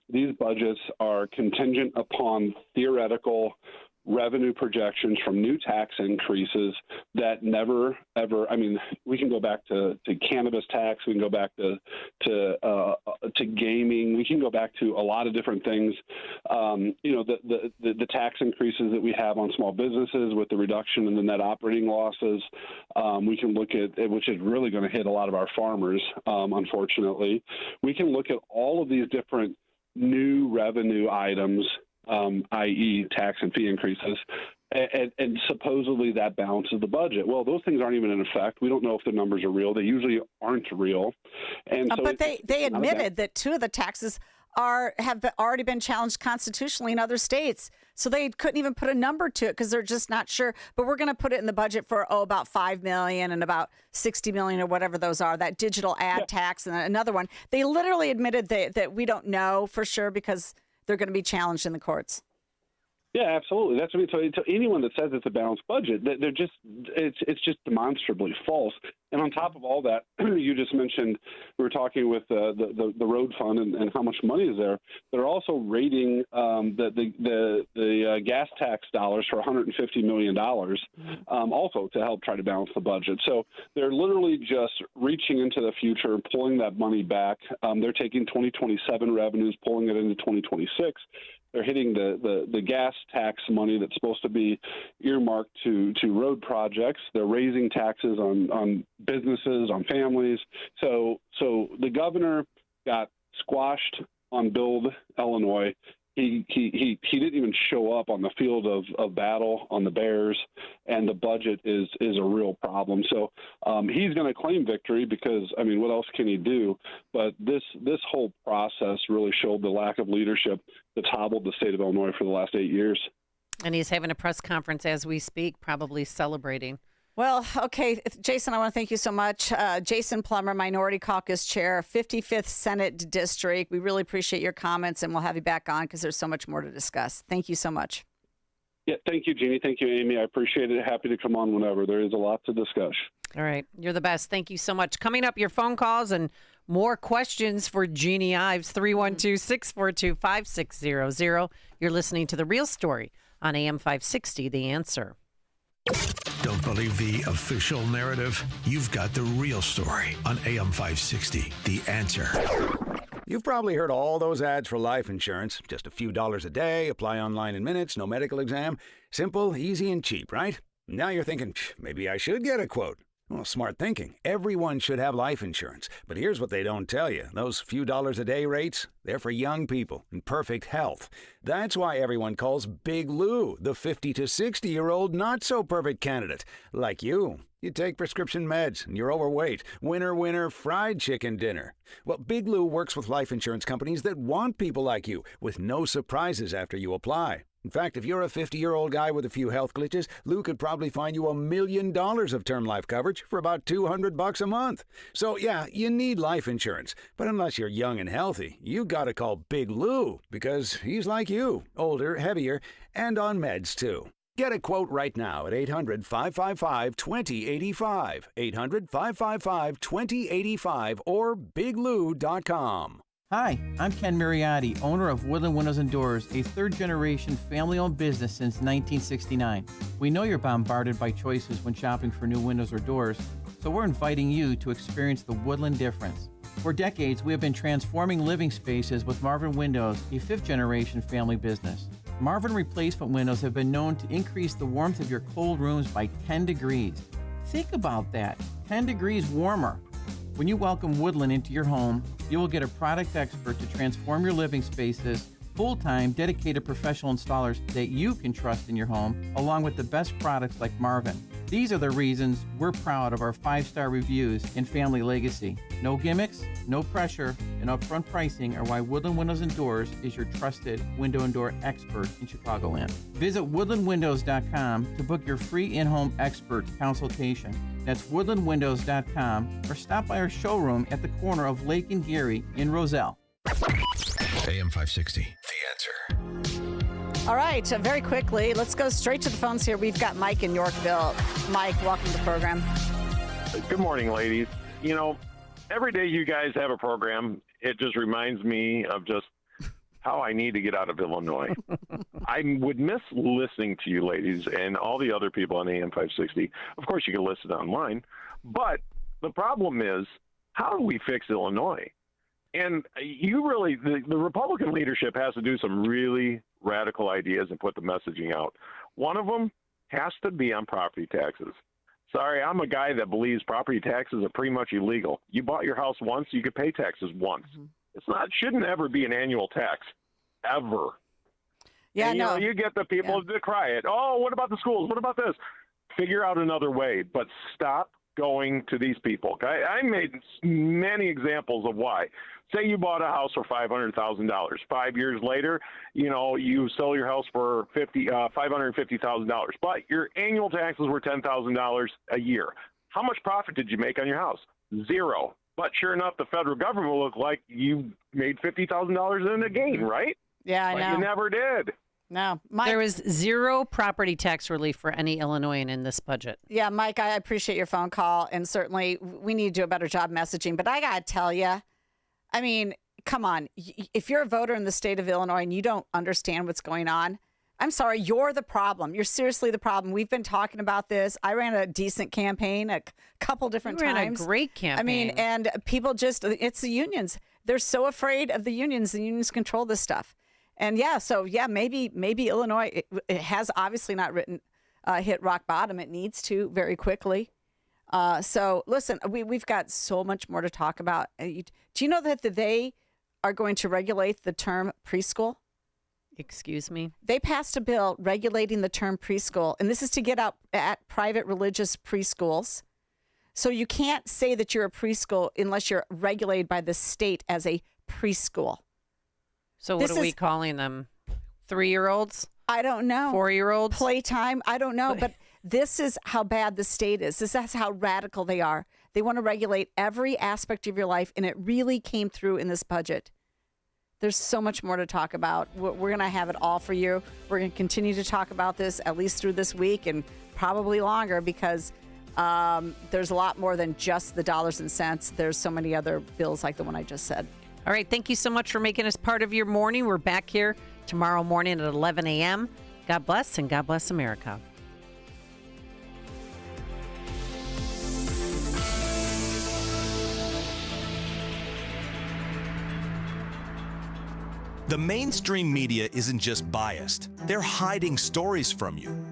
These budgets are contingent upon theoretical revenue projections from new tax increases that never, ever, I mean, we can go back to cannabis tax, we can go back to gaming, we can go back to a lot of different things. The tax increases that we have on small businesses with the reduction in the net operating losses, we can look at, which is really going to hit a lot of our farmers, unfortunately. We can look at all of these different new revenue items, i.e. tax and fee increases, and supposedly that balances the budget. Well, those things aren't even in effect. We don't know if the numbers are real. They usually aren't real. And so but they admitted that 2 of the taxes have already been challenged constitutionally in other states. So they couldn't even put a number to it because they're just not sure. But we're going to put it in the budget for, about $5 million and about $60 million or whatever those are, that digital ad tax and another one. They literally admitted that we don't know for sure because they're going to be challenged in the courts. Yeah, absolutely. That's what I mean. So anyone that says it's a balanced budget, it's just demonstrably false. And on top of all that, you just mentioned, we were talking with the road fund and how much money is there. They're also rating the gas tax dollars for $150 million, also to help try to balance the budget. So they're literally just reaching into the future, pulling that money back. They're taking 2027 revenues, pulling it into 2026. They're hitting the gas tax money that's supposed to be earmarked to road projects. They're raising taxes on businesses, on families. So the governor got squashed on Build Illinois. He didn't even show up on the field of battle on the Bears, and the budget is a real problem. So he's going to claim victory because, I mean, what else can he do? But this whole process really showed the lack of leadership that's hobbled the state of Illinois for the last 8 years. And he's having a press conference as we speak, probably celebrating. Well, okay, Jason, I want to thank you so much. Jason Plummer, Minority Caucus Chair, 55th Senate District. We really appreciate your comments, and we'll have you back on because there's so much more to discuss. Thank you so much. Yeah, thank you, Jeannie. Thank you, Amy. I appreciate it. Happy to come on whenever. There is a lot to discuss. All right. You're the best. Thank you so much. Coming up, your phone calls and more questions for Jeannie Ives, 312-642-5600. You're listening to The Real Story on AM 560, The Answer. Don't believe the official narrative? You've got the real story on AM 560, The Answer. You've probably heard all those ads for life insurance. Just a few dollars a day, apply online in minutes, no medical exam. Simple, easy, and cheap, right? Now you're thinking, maybe I should get a quote. Well, smart thinking. Everyone should have life insurance. But here's what they don't tell you. Those few dollars a day rates, they're for young people in perfect health. That's why everyone calls Big Lou the 50 to 60-year-old not-so-perfect candidate. Like you. You take prescription meds, and you're overweight. Winner, winner, fried chicken dinner. Well, Big Lou works with life insurance companies that want people like you, with no surprises after you apply. In fact, if you're a 50-year-old guy with a few health glitches, Lou could probably find you $1 million of term life coverage for about $200 a month. So, yeah, you need life insurance. But unless you're young and healthy, you gotta call Big Lou, because he's like you, older, heavier, and on meds, too. Get a quote right now at 800-555-2085, 800-555-2085, or biglou.com. Hi, I'm Ken Mariotti, owner of Woodland Windows and Doors, a third-generation family-owned business since 1969. We know you're bombarded by choices when shopping for new windows or doors, so we're inviting you to experience the Woodland difference. For decades, we have been transforming living spaces with Marvin Windows, a fifth-generation family business. Marvin replacement windows have been known to increase the warmth of your cold rooms by 10 degrees. Think about that, 10 degrees warmer. When you welcome Woodland into your home, you will get a product expert to transform your living spaces, full-time, dedicated professional installers that you can trust in your home, along with the best products like Marvin. These are the reasons we're proud of our 5-star reviews and family legacy. No gimmicks, no pressure, and upfront pricing are why Woodland Windows and Doors is your trusted window and door expert in Chicagoland. Visit woodlandwindows.com to book your free in-home expert consultation. That's woodlandwindows.com, or stop by our showroom at the corner of Lake and Geary in Roselle. AM 560, The Answer. All right, very quickly, let's go straight to the phones here. We've got Mike in Yorkville. Mike, welcome to the program. Good morning, ladies. You know, every day you guys have a program, it just reminds me of just how I need to get out of Illinois. I would miss listening to you ladies and all the other people on AM 560. Of course, you can listen online. But the problem is, how do we fix Illinois? And you really, the Republican leadership has to do some really radical ideas and put the messaging out. One of them has to be on property taxes. Sorry, I'm a guy that believes property taxes are pretty much illegal. You bought your house once, you could pay taxes once. Shouldn't ever be an annual tax, ever. Yeah, and, you get the people that cry it. Oh, what about the schools? What about this? Figure out another way, but stop going to these people. I made many examples of why. Say you bought a house for $500,000. 5 years later, you sell your house for $550,000, but your annual taxes were $10,000 a year. How much profit did you make on your house? Zero. But sure enough, the federal government will look like you made $50,000 in a gain, right? Yeah, I know. You never did. No, there was zero property tax relief for any Illinoisan in this budget. Yeah, Mike, I appreciate your phone call, and certainly we need to do a better job messaging. But I got to tell you, I mean, come on. If you're a voter in the state of Illinois and you don't understand what's going on, I'm sorry, you're the problem. You're seriously the problem. We've been talking about this. I ran a decent campaign a couple different times. You ran a great campaign. I mean, and people it's the unions. They're so afraid of the unions. The unions control this stuff. And maybe Illinois it has obviously not hit rock bottom. It needs to very quickly. So listen, we've got so much more to talk about. Do you know that they are going to regulate the term preschool? Excuse me? They passed a bill regulating the term preschool, and this is to get out at private religious preschools. So you can't say that you're a preschool unless you're regulated by the state as a preschool. So what are we calling them? 3-year-olds? I don't know. 4-year-olds? Playtime? I don't know. But this is how bad the state is. This is how radical they are. They want to regulate every aspect of your life, and it really came through in this budget. There's so much more to talk about. We're going to have it all for you. We're going to continue to talk about this at least through this week and probably longer because there's a lot more than just the dollars and cents. There's so many other bills like the one I just said. All right. Thank you so much for making us part of your morning. We're back here tomorrow morning at 11 a.m. God bless and God bless America. The mainstream media isn't just biased. They're hiding stories from you.